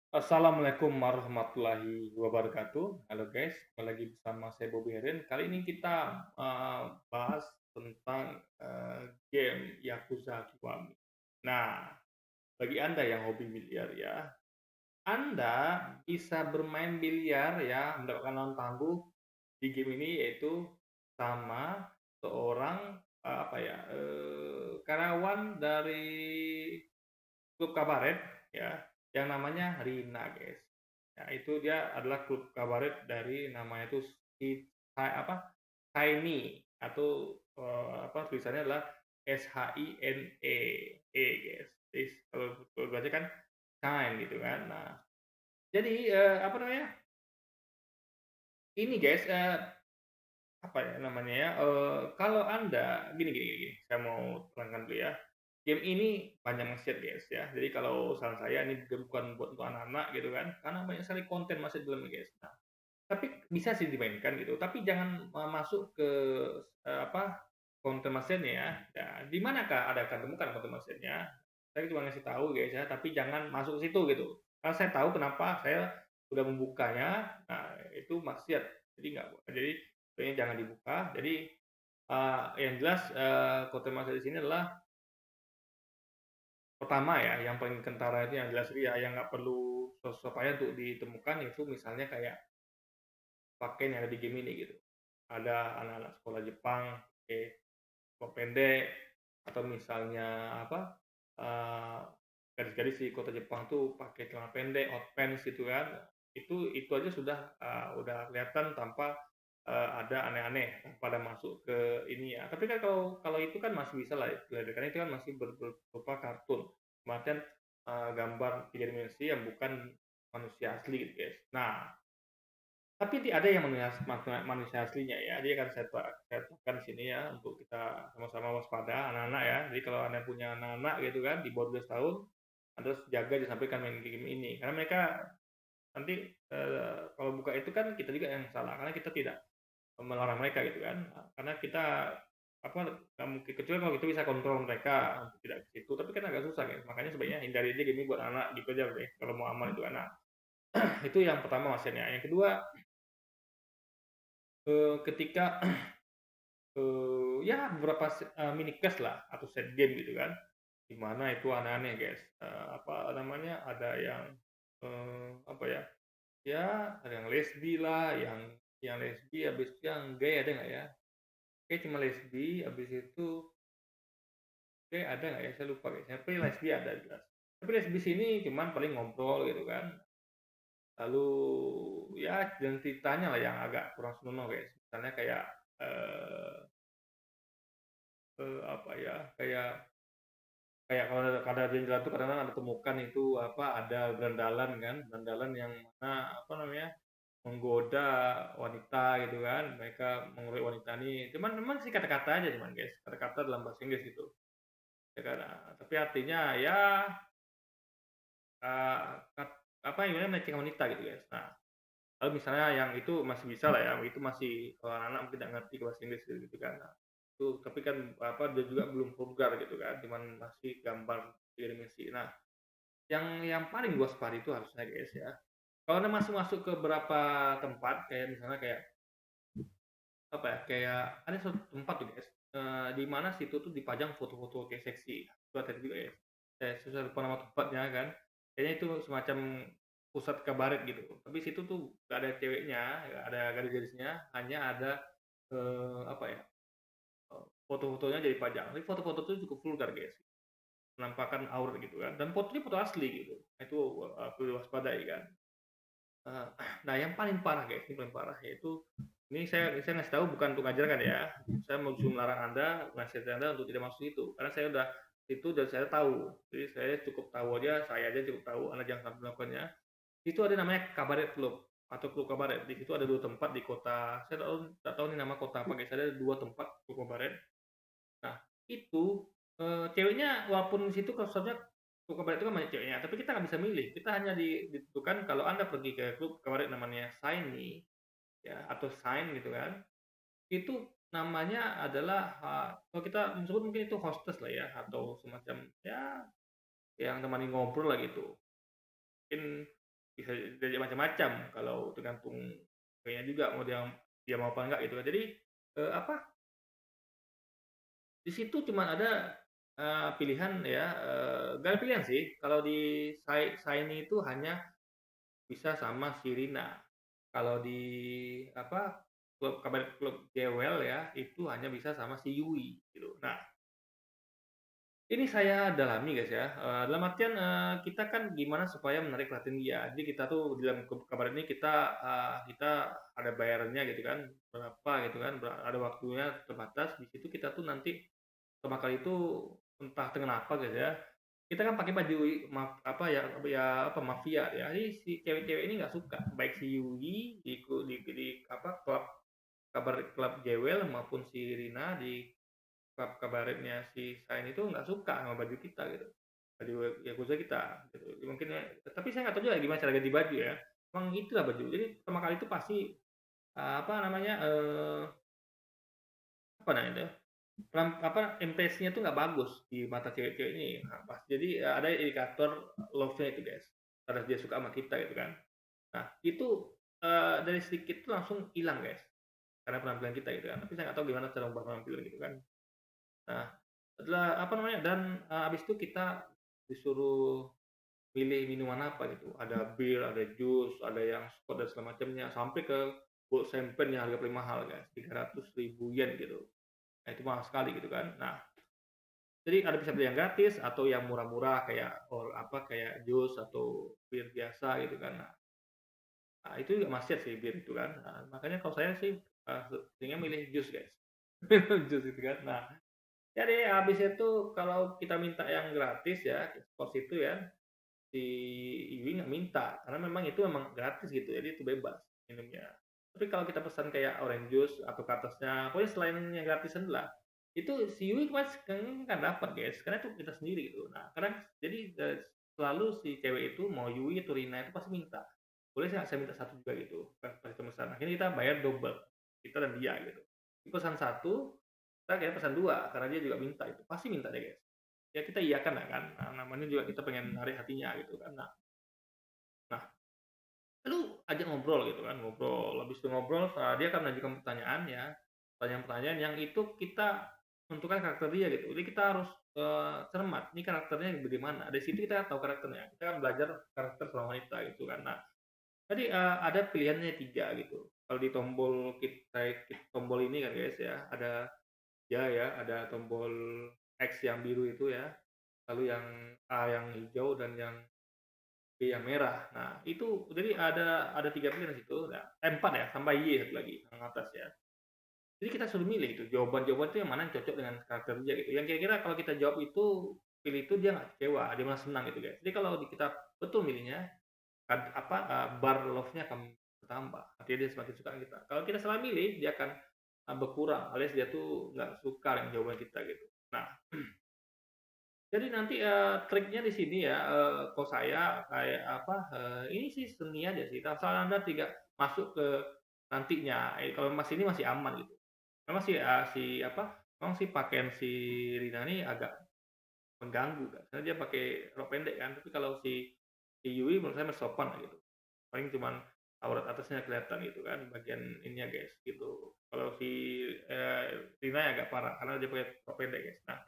Assalamualaikum warahmatullahi wabarakatuh. Halo guys, kembali lagi bersama saya Bobby Heren. Kali ini kita bahas tentang game Yakuza Kiwami. Nah, bagi Anda yang hobi biliar ya, Anda bisa bermain biliar ya, mendapatkan lawan tangguh di game ini yaitu sama seorang karyawan dari klub kabaret ya, yang namanya Rina, guys. Ya, itu dia adalah klub kabaret dari namanya itu Shiny atau tulisannya adalah Shine, guys. Jadi kalau baca kan Shine gitu kan. Nah, jadi ini guys, apa ya namanya ya, kalau Anda gini gini gini, saya mau terangkan dulu ya. Game ini banyak maksiat guys ya, jadi kalau saran saya ini game bukan buat untuk anak-anak gitu kan, karena banyak sekali konten masuk di dalamnya guys. Nah, tapi bisa sih dimainkan gitu, tapi jangan masuk ke konten maksiatnya ya. Ya, di manakah Anda akan temukan konten maksiatnya? Saya cuma ngasih tahu guys ya, tapi jangan masuk ke situ gitu. Karena saya tahu kenapa saya sudah membukanya, nah itu maksiat. Jadi sebenarnya jangan dibuka. Jadi yang jelas konten maksiat di sini adalah pertama ya, yang paling kentara itu yang jelas ya, yang nggak perlu susah payah untuk ditemukan itu misalnya kayak pakaian yang ada di game ini gitu. Ada anak-anak sekolah Jepang pakai rok pendek atau misalnya eee, gadis-gadis di kota Jepang tuh pakai celana pendek, hot pants gitu kan. Itu aja sudah, udah kelihatan tanpa, ada aneh-aneh, tanpa ada masuk ke ini ya. Tapi kan kalau kalau itu kan masih bisa lah ya, karena itu kan masih berupa kartun. Dalam gambar 3 dimensi yang bukan manusia asli gitu, guys. Nah, tapi ada yang manusia aslinya ya. Jadi akan saya terapkan di sini ya untuk kita sama-sama waspada anak-anak ya. Jadi kalau Anda punya anak-anak gitu kan di bawah 12 tahun, Anda harus jaga jangan sampai kan main game ini. Karena mereka nanti kalau buka itu kan kita juga yang salah karena kita tidak melarang mereka gitu kan. Karena kita apa nggak mungkin kecuali kalau kita bisa kontrol mereka untuk tidak ke situ, tapi kan agak susah ya. Makanya sebaiknya hindari aja game ini buat anak gitu aja deh kalau mau aman itu anak. Itu yang pertama maksudnya. Yang kedua, ketika ya beberapa mini quest lah atau set game gitu kan, di mana itu aneh-aneh guys, apa namanya, ada yang, apa ya, ya ada yang lesbi lah, yang lesbi habis itu yang gay ada nggak ya? Kayak cuma lesbi, habis itu gay ada nggak ya? Saya lupa guys, tapi lesbi ada jelas. Tapi lesbi sini cuman paling ngobrol gitu kan, lalu ya dan ceritanya lah yang agak kurang senonoh guys, misalnya kayak, eee apa ya, kayak Kayak kalau ada jenderal tuh kadang-kadang ada temukan itu, ada berandalan kan, berandalan yang mana, menggoda wanita gitu kan, mereka mengeroyok wanita ini, cuman memang sih kata-kata aja cuman guys, kata-kata dalam bahasa Inggris gitu, ya kan, tapi artinya ya, eee, kat apa, ibaratnya melecehkan wanita gitu guys. Nah, kalau misalnya yang itu masih bisa lah ya, itu masih kalau anak-anak mungkin nggak ngerti bahasa Inggris gitu kan. Nah, itu tapi kan, dia juga belum vulgar gitu kan, cuman masih gambar 3 dimensi. Nah, yang paling waspada itu harusnya guys ya, kalau Anda masuk-masuk ke beberapa tempat kayak misalnya kayak, kayak ada suatu tempat tuh guys, di mana situ tuh dipajang foto-foto kayak seksi, itu ada juga ya, saya lupa nama tempatnya kan, kayaknya itu semacam pusat kabaret gitu, tapi situ tuh nggak ada ceweknya, nggak ada gadis-gadisnya, hanya ada, apa ya, foto-fotonya jadi pajang, tapi foto-foto itu cukup vulgar guys, menampakkan aurat gitu kan, dan fotonya foto asli gitu, itu, perlu diwaspadai kan. Eee, nah yang paling parah guys, ini paling parah yaitu ini saya ngasih tahu bukan untuk mengajarkan ya, saya mau justru melarang Anda, nasihatin Anda untuk tidak masuk situ, karena saya udah itu dan saya tahu. Jadi saya cukup tahu aja, saya aja cukup tahu, Anda jangan sampai melakukannya. Itu ada namanya Kabaret Club atau klub kabaret. Di situ ada 2 tempat di kota, saya nggak tahu nih nama kota apa guys, ada 2 tempat klub kabaret. Nah, itu, ceweknya walaupun di situ kalau sebenarnya klub kabaret itu kan banyak ceweknya, tapi kita nggak bisa milih. Kita hanya ditentukan kalau Anda pergi ke klub kabaret namanya Shiny ya, atau Shine gitu kan, itu namanya adalah, kalau kita sebut mungkin itu hostess lah ya, atau semacam ya yang temani ngobrol lah gitu. Mungkin bisa diajak macam-macam, kalau tergantung kayaknya juga mau dia mau apa enggak gitu kan. Jadi, apa, di situ cuma ada, pilihan ya, nggak ada pilihan sih, kalau di Shiny itu hanya bisa sama si Rina. Kalau di apa, klub Jewel ya, itu hanya bisa sama si Yui gitu. Nah, ini saya dalami guys ya, dalam artian, kita kan gimana supaya menarik perhatian dia. Jadi kita tuh di dalam kabar ini kita ada bayarannya gitu kan, berapa gitu kan, ada waktunya terbatas. Di situ kita tuh nanti pertama kali itu entah kenapa guys ya, kita kan pakai baju apa ya apa mafia ya. Jadi si cewek-cewek ini nggak suka, baik si Yui di apa klub Jewel maupun si Rina di klub kabaretnya si Shine itu nggak suka sama baju kita gitu, baju Yakuza kita gitu. Mungkin ya, tapi saya nggak tahu juga gimana cara ganti baju ya. Emang itulah baju. Jadi pertama kali itu pasti apa namanya apa namanya itu apa impresinya tuh nggak bagus di mata cewek-cewek ini. Nah, pas jadi ada indikator love-nya itu guys, karena dia suka sama kita gitu kan. Nah itu dari sedikit tuh langsung hilang guys, karena penampilan kita gitu kan. Tapi saya nggak tahu gimana cara membuat penampilan gitu kan. Nah, setelah apa namanya dan, habis itu kita disuruh pilih minuman apa gitu, ada bir, ada jus, ada yang sport dan segala macamnya, sampai ke box champagne yang harga paling mahal guys, 300.000 yen gitu. Nah, itu mahal sekali gitu kan. Nah, jadi ada bisa beli yang gratis atau yang murah-murah kayak apa, kayak jus atau bir biasa gitu kan. Nah, itu juga masih sih bir itu kan. Nah, makanya kalau saya sih, seringnya milih jus guys. Jus itu kan. Nah, jadi habis itu kalau kita minta yang gratis ya, pos itu ya, si Iwi nggak minta, karena memang itu memang gratis gitu, jadi itu bebas minumnya. Tapi kalau kita pesan kayak orange juice atau ke atasnya, pokoknya selain yang gratisan lah, itu si Iwi kayaknya nggak dapat guys, karena itu kita sendiri gitu. Nah, karena jadi selalu si cewek itu mau Yui atau Rina itu pasti minta, boleh saya minta satu juga gitu, pas kita pesan. Akhirnya kita bayar double, kita dan dia gitu. Di pesan satu, kita kayak pesan dua, karena dia juga minta itu, pasti minta deh guys. Ya kita iyakan lah kan, nah, namanya juga kita pengen narik hatinya gitu kan. Nah, lu ajak ngobrol gitu kan, ngobrol, habis itu ngobrol, dia akan mengajukan pertanyaan ya, pertanyaan-pertanyaan yang itu kita tentukan karakter dia gitu. Jadi kita harus, cermat, ini karakternya bagaimana, dari situ kita tahu karakternya, kita kan belajar karakter seorang wanita gitu kan. Nah, tadi, ada pilihannya 3 gitu, kalau di tombol tombol ini kan guys ya, ada ya, ada tombol X yang biru itu ya, lalu yang A yang hijau dan yang B yang merah. Nah, itu jadi ada 3 pilihan di situ, nah 4 ya, tambah Y satu lagi yang atas ya. Jadi kita suruh milih itu, jawaban-jawaban itu yang mana yang cocok dengan karakter dia gitu, yang kira-kira kalau kita jawab itu, pilih itu dia nggak kecewa, dia malah senang gitu guys. Jadi kalau kita betul milihnya, bar love-nya akan bertambah, artinya dia semakin suka kita. Kalau kita salah milih, dia akan, berkurang, alias dia tuh nggak suka dengan jawaban kita gitu. Nah, jadi nanti, triknya di sini ya, kalau saya kayak apa, ini sih seni aja sih, asal Anda tidak masuk ke nantinya, kalau Mas ini masih aman gitu. Memang sih, si apa, memang sih pakaian si Rina ini agak mengganggu kan, karena dia pakai rok pendek kan, tapi kalau si Yui menurut saya masih sopan lah gitu. Paling cuman aurat atasnya kelihatan gitu kan, bagian ininya guys, gitu. Kalau si, Rina ya agak parah, karena dia pakai rok pendek guys. Nah,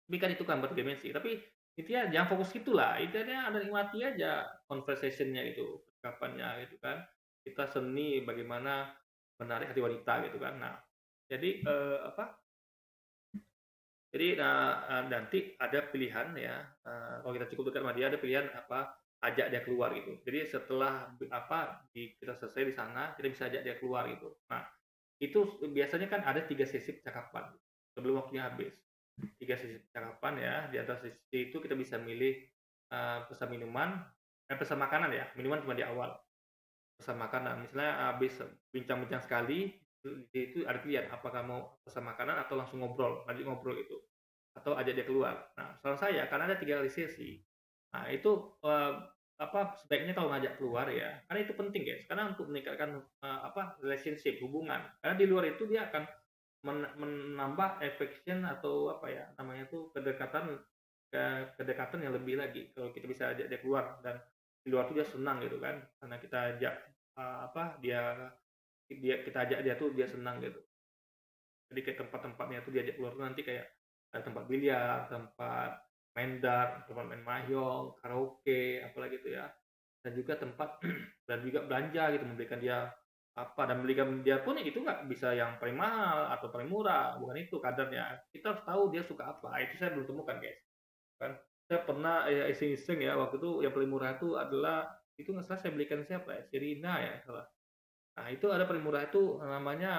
tapi kan itu kan berdimensi, tapi intinya jangan fokus gitulah, intinya Anda nikmati aja conversation-nya gitu, percakapannya gitu kan. Kita seni bagaimana menarik hati wanita gitu kan. Nah, jadi, apa, jadi, nanti ada pilihan ya, kalau kita cukup dekat sama dia, ada pilihan apa, ajak dia keluar gitu. Jadi setelah apa, kita selesai di sana, kita bisa ajak dia keluar gitu. Nah, itu biasanya kan ada 3 sesi percakapan sebelum waktunya habis. 3 sesi percakapan ya, di atas sesi itu kita bisa milih, pesan minuman pesan makanan ya, minuman cuma di awal. Pesan makanan, misalnya habis bincang-bincang sekali, itu ada pilihan apakah mau pesan makanan atau langsung ngobrol, lanjut ngobrol itu, atau ajak dia keluar. Nah, saran saya karena ada 3 kali sesi, nah itu, apa, sebaiknya kalau ngajak keluar ya, karena itu penting guys, karena untuk meningkatkan, apa, relationship, hubungan. Karena di luar itu dia akan menambah affection atau apa ya namanya tuh kedekatan kedekatan yang lebih lagi kalau kita bisa ajak dia keluar dan di luar tuh dia senang gitu kan, karena kita ajak, apa, dia dia kita ajak dia tuh dia senang gitu. Jadi kayak tempat-tempatnya tuh diajak keluar tuh nanti kayak ada tempat biliar, tempat main dart, tempat main mahjong, karaoke, apalagi itu ya. Dan juga tempat dan juga belanja gitu, membelikan dia apa, dan belikan dia pun itu nggak bisa yang paling mahal atau paling murah, bukan itu kadarnya. Kita harus tahu dia suka apa, itu saya belum temukan, guys. Kan saya pernah ya iseng-iseng ya, waktu itu yang paling murah itu adalah itu nggak salah saya belikan siapa ya, si Rina ya salah. Nah itu ada paling murah itu namanya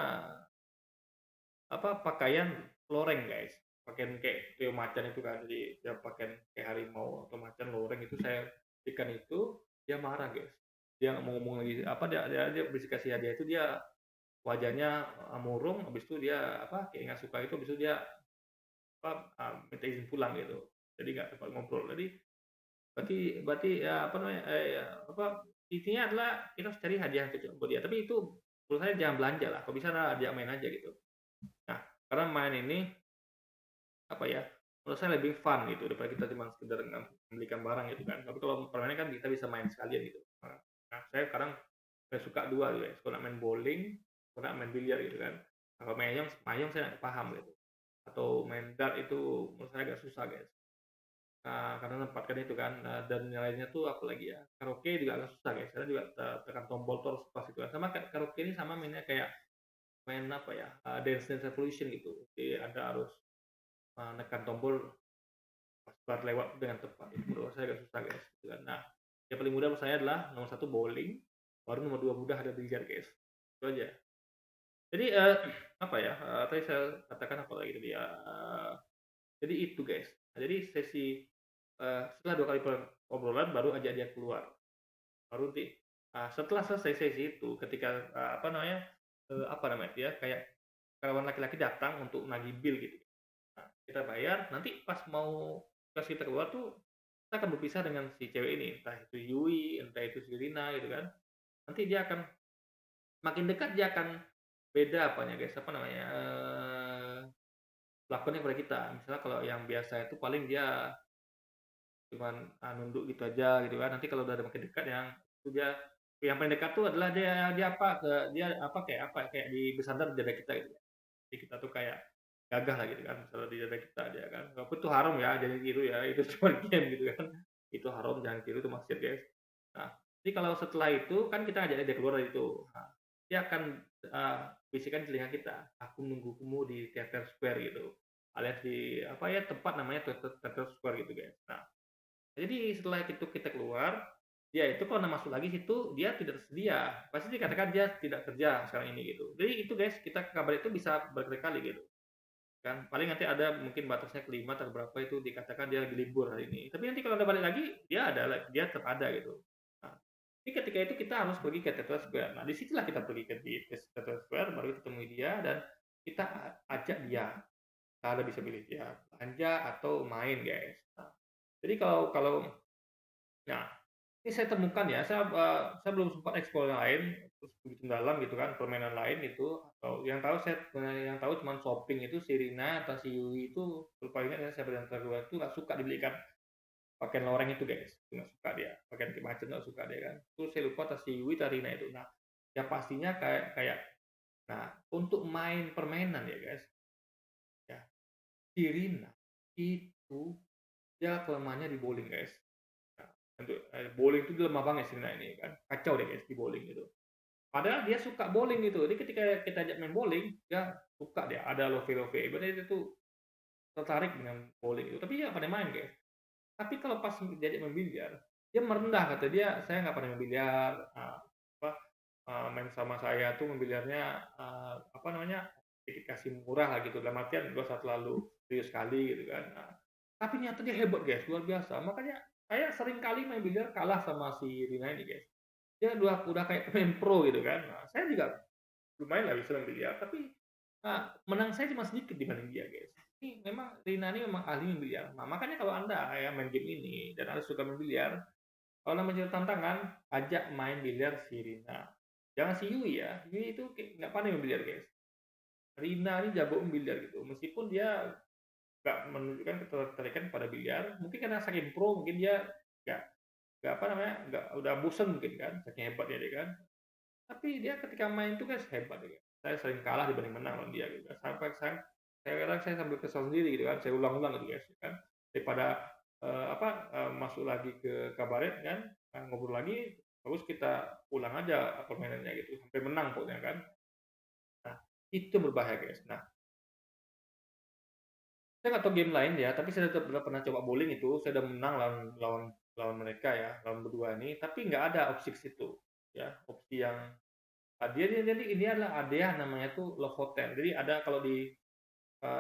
apa, pakaian loreng, guys. Pakaian kayak trio macan itu kan, jadi dia pakaian kayak harimau atau macan loreng itu saya belikan itu, dia marah, guys. Dia nggak mau ngomong lagi, apa, dia habis kasih hadiah itu dia wajahnya, murung, habis itu dia, apa, kayak nggak suka itu, habis itu dia, apa, minta izin pulang gitu. Jadi nggak sempat ngobrol. Jadi berarti berarti ya, apa namanya, ya, apa, intinya adalah kita harus cari hadiah yang cocok buat dia, tapi itu menurut saya jangan belanja lah, kalau bisa ajak main aja gitu. Nah, karena main ini apa ya, menurut saya lebih fun gitu daripada kita cuma sekedar membelikan barang gitu kan. Tapi kalau permainan kan kita bisa main sekalian gitu. Nah, saya sekarang saya suka dua gitu ya. Suka main bowling, suka main biliar gitu kan. Nah, kalau mahjong, mahjong saya nggak paham gitu. Atau main dart itu menurut saya agak susah, guys. Nah, karena menempatkan itu kan, dan yang lainnya tuh apalagi ya, karaoke juga agak susah, guys. Karena juga tekan tombol terus pas itu kan. Sama kayak karaoke ini sama mainnya kayak main apa ya, Dance Dance Revolution gitu. Jadi ada harus nekan tombol pas buat lewat dengan tepat. Itu menurut saya agak susah, guys, gitu kan. Nah, yang paling mudah menurut saya adalah nomor satu bowling, baru nomor dua mudah ada biliar, guys. Itu aja. Jadi, apa ya, tadi saya katakan apa lagi tadi ya, jadi itu, guys. Nah, jadi sesi, setelah 2 kali obrolan baru ajak dia keluar. Baru nanti, setelah selesai sesi itu ketika, apa namanya, apa namanya itu ya, kayak karyawan laki-laki datang untuk nagih bil gitu. Nah, kita bayar, nanti pas kita keluar tuh, kita akan berpisah dengan si cewek ini, entah itu Yui, entah itu si Rina gitu kan. Nanti dia akan makin dekat dia akan beda apanya, guys, apa namanya, lakonnya kepada kita. Misalnya kalau yang biasa itu paling dia cuman, nunduk gitu aja gitu kan. Nanti kalau udah makin dekat itu dia yang paling dekat tuh adalah dia dia apa, kayak di bersandar di dada kita gitu. Jadi kita tuh kayak gagah lah gitu kan, misalnya di dada kita dia kan. Walaupun itu haram ya, jangan tiru ya, itu cuma game gitu kan. Itu haram, jangan tiru, itu maksiat, guys. Nah, jadi kalau setelah itu kan kita ngajak dia keluar dari itu. Nah, dia akan, bisikan di telinga kita, "Aku menunggumu di Theater Square," gitu. Alias di apa ya, tempat namanya Theater Square gitu, guys. Nah, jadi setelah itu kita keluar, dia itu kalau masuk lagi situ, dia tidak tersedia. Pasti dikatakan dia tidak kerja sekarang ini gitu. Jadi itu, guys, kita kabar itu bisa berkali-kali gitu kan. Paling nanti ada mungkin batasnya kelima atau berapa itu dikatakan dia lagi libur hari ini. Tapi nanti kalau udah balik lagi, dia tetap ada gitu. Nah, jadi ketika itu kita harus pergi ke Tetra Square. Nah, disitulah kita pergi ke Tetra Square, baru kita temui dia dan kita ajak dia. Kita bisa pilih dia belanja atau main, guys. Nah, jadi kalau kalau nah, ini saya temukan ya, saya belum sempat eksplor yang lain, terus begitu dalam gitu kan, permainan lain itu, atau yang tahu cuman shopping itu si Rina atau si Yui itu, lupa ingat ya, saya di antara dua itu nggak suka dibelikan pakaian loreng itu, guys. Itu nggak suka dia, pakaian kayak macam nggak suka dia kan. Terus saya lupa atau si Yui atau Rina itu. Nah, yang pastinya kayak kayak nah, untuk main permainan ya, guys, ya, si Rina itu dia kelemahannya di bowling, guys. Nah, untuk bowling itu dia lemah banget sih, nah ini kan kacau deh, guys, di bowling itu. Padahal dia suka bowling itu. Jadi ketika kita ajak main bowling, dia suka dia ada love-love. Ibaratnya dia tuh tertarik dengan bowling itu. Tapi dia nggak pandai main, guys. Tapi kalau pas diajak main biliar, dia merendah, kata dia, "Saya nggak pandai main biliar, apa, main sama saya tuh main biliarnya, apa namanya, dikasih murah lah gitu, dalam artian nggak usah terlalu serius sekali," gitu kan. Nah, tapi ternyata dia hebat, guys, luar biasa. Makanya saya sering kali main biliar kalah sama si Rina ini, guys. Dia udah kayak pemain pro gitu kan. Nah, saya juga lumayan lah bisa main biliar, tapi, menang saya cuma sedikit dibanding dia, guys. Ini memang Rina ini memang ahli main biliar. Nah, makanya kalau Anda ya main game ini dan Anda suka main biliar, kalau Anda mencari tantangan, ajak main biliar si Rina. Jangan si Yui ya, Yui itu kayak nggak pandai main biliar, guys. Rina ini jago main biliar gitu, meskipun dia nggak menunjukkan ketertarikan pada biliar, mungkin karena saking pro, mungkin dia nggak nggak udah bosen mungkin kan, saking hebatnya dia kan. Tapi dia ketika main itu kan hebat ya. Saya sering kalah dibanding menang lawan dia gitu kan. Sampai saya kadang saya sambil kesal sendiri gitu kan. Saya ulang-ulang gitu guys kan. Daripada masuk lagi ke kabaret kan, ngobrol lagi, terus kita ulang aja permainannya gitu sampai menang pokoknya kan. Nah, itu berbahaya guys. Nah, saya nggak tahu game lain ya, tapi saya udah pernah coba bowling itu, saya udah menang lawan lawan lawan mereka ya, lawan berdua ini, tapi nggak ada opsi ke situ ya, opsi yang dia dia jadi ini adalah hadiah namanya tuh Love Hotel. Jadi ada kalau di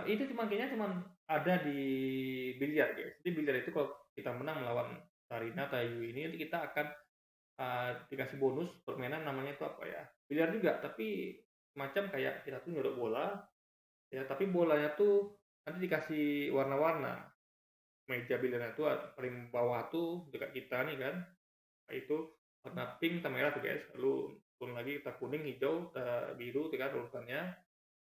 itu cuma kayaknya cuman ada di biliar guys. Jadi biliar itu kalau kita menang melawan Sarina atau Ayu ini nanti kita akan dikasih bonus permainan namanya itu apa ya? Biliar juga, tapi macam kayak kita tuh nyodok bola ya, tapi bolanya tuh nanti dikasih warna-warna. Meja biliarnya itu paling bawah tuh dekat kita nih kan, itu warna pink sama merah tuh guys. Lalu turun lagi kita kuning, hijau, biru tuh kan urutannya.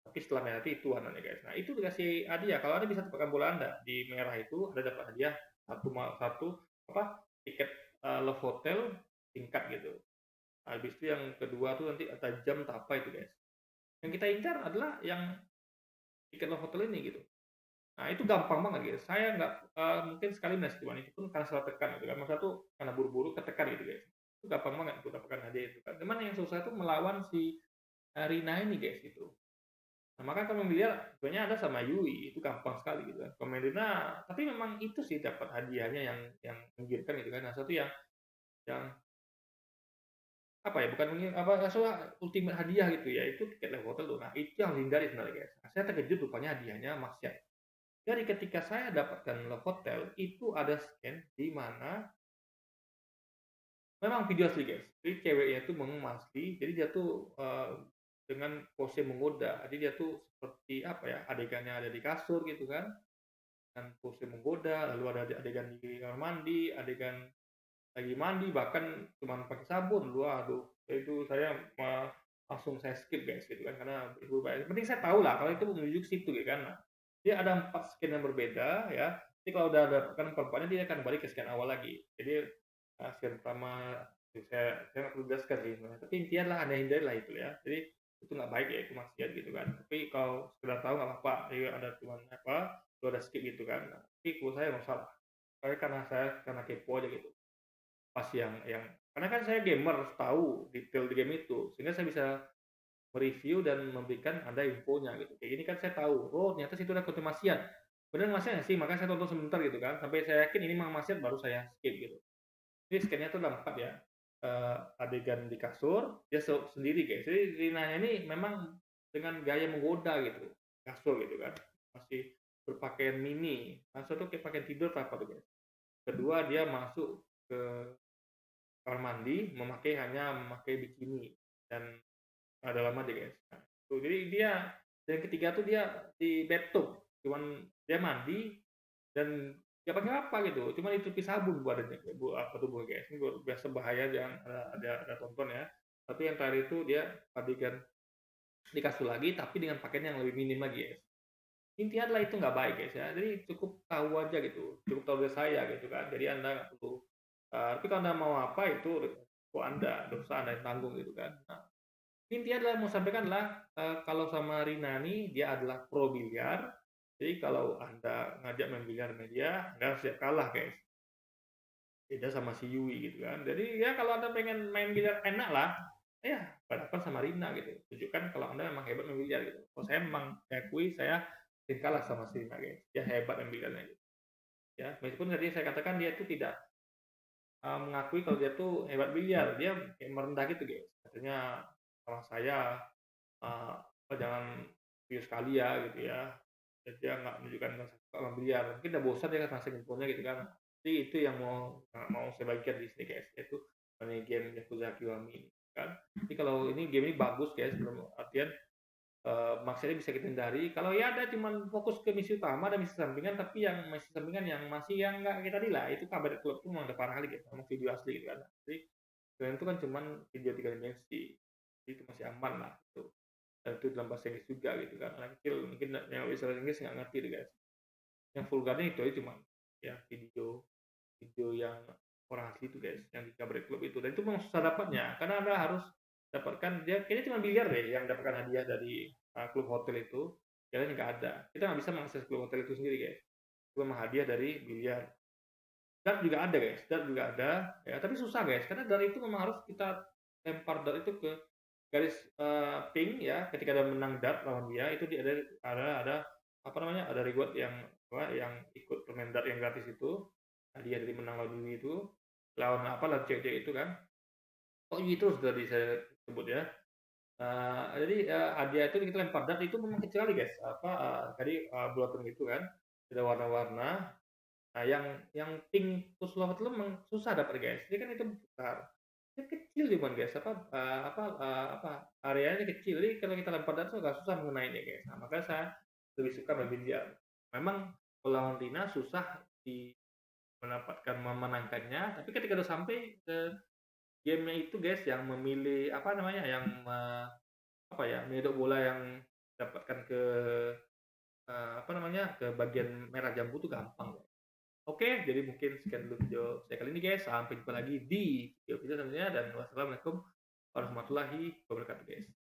Tapi setelah merah itu warnanya guys. Nah itu dikasih hadiah. Kalau Anda bisa temukan bola Anda di merah itu, Anda dapat hadiah satu tiket Love Hotel tingkat gitu. Habis itu yang kedua tuh nanti ada jam apa itu guys. Yang kita incar adalah yang tiket Love Hotel ini gitu. Nah itu gampang banget guys. Saya nggak mungkin sekali mas cuman itu pun karena salah tekan gitu kan. Maksudnya tuh karena buru-buru ketekan gitu guys. Itu gampang banget untuk dapatkan hadiah itu kan. Cuman yang susah itu melawan si Rina ini guys itu. Nah, maka kalau miliar sebenarnya ada sama Yui itu gampang sekali gitu kan. Kalau Rina, tapi memang itu sih dapat hadiahnya yang menggiurkan gitu kan. Nah satu yang apa ya bukan mungkin apa soal ultimate hadiah gitu ya itu tiket level hotel tuh. Nah itu yang hindari sebenarnya guys. Nah, saya terkejut rupanya hadiahnya maksiat. Jadi ketika saya dapatkan Love Hotel, itu ada scan di mana memang video asli guys. Jadi ceweknya itu memang asli, jadi dia tuh dengan pose menggoda. Jadi dia tuh seperti apa ya, adegannya ada di kasur gitu kan, dan pose menggoda, lalu ada adegan di kamar mandi, adegan lagi mandi, bahkan cuma pakai sabun. Waduh, itu saya langsung saya skip guys gitu kan, karena itu penting saya tahu lah kalau itu menuju ke situ gitu kan. Nah, dia ada 4 scan yang berbeda ya. Jadi kalau udah dapatkan perempuannya dia akan balik ke scan awal lagi. Jadi scan pertama saya nggak perlu jelaskan sih sebenarnya. Tapi intinya lah Anda hindari lah itu ya. Jadi itu nggak baik ya, itu maksiat gitu kan. Tapi kalau sekedar tahu nggak apa-apa. Jadi ada cuma apa, lu ada skip gitu kan. Nah, tapi kalau saya nggak salah. Karena kepo aja gitu. Pas yang karena kan saya gamer harus tahu detail di game itu sehingga saya bisa mereview dan memberikan Anda infonya gitu. Kayak gini kan saya tahu, oh ternyata situ ada konten maksiat. Benar maksiat sih? Makanya saya tonton sebentar gitu kan, sampai saya yakin ini memang maksiat baru saya skip gitu. Jadi scan-nya tuh ada 4 ya. Adegan di kasur, dia sendiri guys. Jadi Rinanya ini memang dengan gaya menggoda gitu. Kasur gitu kan. Masih berpakaian mini. Kasur tuh kayak pakaian tidur apa tuh guys. Kedua dia masuk ke kamar mandi hanya memakai bikini dan dalam mandi guys. Nah, tuh, jadi dia dan ketiga tuh dia di bathtub, cuman dia mandi dan nggak pakai apa gitu, cuma ditutupi sabun badannya, bu apa tubuh guys. Ini biasa bahaya jangan ada tonton ya. Tapi yang terakhir itu dia adegan di kasur lagi tapi dengan pakaian yang lebih minim lagi guys. Intinya adalah itu nggak baik guys ya. Jadi cukup tahu aja gitu, cukup tahu dari saya gitu kan. Jadi anda nggak perlu. Tapi kalau anda mau apa itu kok anda dosa anda yang tanggung gitu kan. Nah, intinya adalah mau sampaikan adalah kalau sama Rina nih dia adalah pro biliar. Jadi kalau anda ngajak main biliar media, anda harus siap kalah guys. Beda sama si Yui gitu kan. Jadi ya kalau anda pengen main biliar enak lah, ya balapan sama Rina gitu. Tunjukkan kalau anda memang hebat main biliar gitu. Kalau saya memang akui saya sering kalah sama si Rina guys. Dia hebat main biliarnya gitu. Ya meskipun tadi saya katakan dia itu tidak mengakui kalau dia tuh hebat biliar, dia merendah gitu guys. Katanya sama saya jangan serius sekali ya gitu ya. Jadi dia nggak menunjukkan rasa suka sama biliar. Mungkin udah bosan dia kan rasa infonya gitu kan. Jadi itu yang mau saya bagikan di sini guys, yaitu mengenai game Yakuza Kiwami ini kan. Jadi kalau ini game ini bagus guys, belum artian maksudnya bisa kita hindari. Kalau ya ada cuman fokus ke misi utama dan misi sampingan, tapi yang misi sampingan yang masih yang nggak kita tadi lah, itu kabar klub tuh memang udah parah kali gitu, sama video asli gitu kan. Jadi kalian itu kan cuman video 3 dimensi, jadi itu masih aman lah gitu. Dan itu dalam bahasa Inggris juga gitu kan. Anak kecil mungkin yang bisa bahasa Inggris nggak ngerti deh guys. Yang vulgarnya itu aja cuman ya video video yang orang asli itu guys, yang di Cabaret Club itu. Dan itu memang susah dapatnya, karena Anda harus dapatkan, dia kayaknya cuma biliar deh yang dapatkan hadiah dari klub hotel itu, yang lain nggak ada. Kita nggak bisa mengakses klub hotel itu sendiri guys. Itu memang hadiah dari biliar. Dart juga ada guys, dart juga ada, ya tapi susah guys, karena dart itu memang harus kita lempar dart itu ke garis pink ya, ketika ada menang dart lawan dia itu ada apa namanya, ada reward yang apa, yang ikut permain dart yang gratis itu, hadiah dari menang lawan ini itu, lawan apa, lawan cewek itu kan. Oh itu sudah bisa sebut ya. Jadi hadiah itu kita lempar dart itu memang kecil kali guys, apa tadi bulatan gitu kan, ada warna-warna. Nah, yang pink push-love itu memang susah dapat guys. Jadi kan itu besar. Dia kecil cuman guys, apa areanya kecil. Jadi kalau kita lempar dart itu agak susah mengenainya guys. Nah, makanya saya lebih suka main biliar. Memang kalau lawan Tina susah di mendapatkan memenangkannya, tapi ketika udah sampai ke gamenya itu guys, yang memilih apa namanya, yang apa ya, menyedot bola yang dapatkan ke apa namanya, ke bagian merah jambu itu gampang. Oke, jadi mungkin sekian dulu video saya kali ini guys. Sampai jumpa lagi di video selanjutnya dan wassalamualaikum warahmatullahi wabarakatuh guys.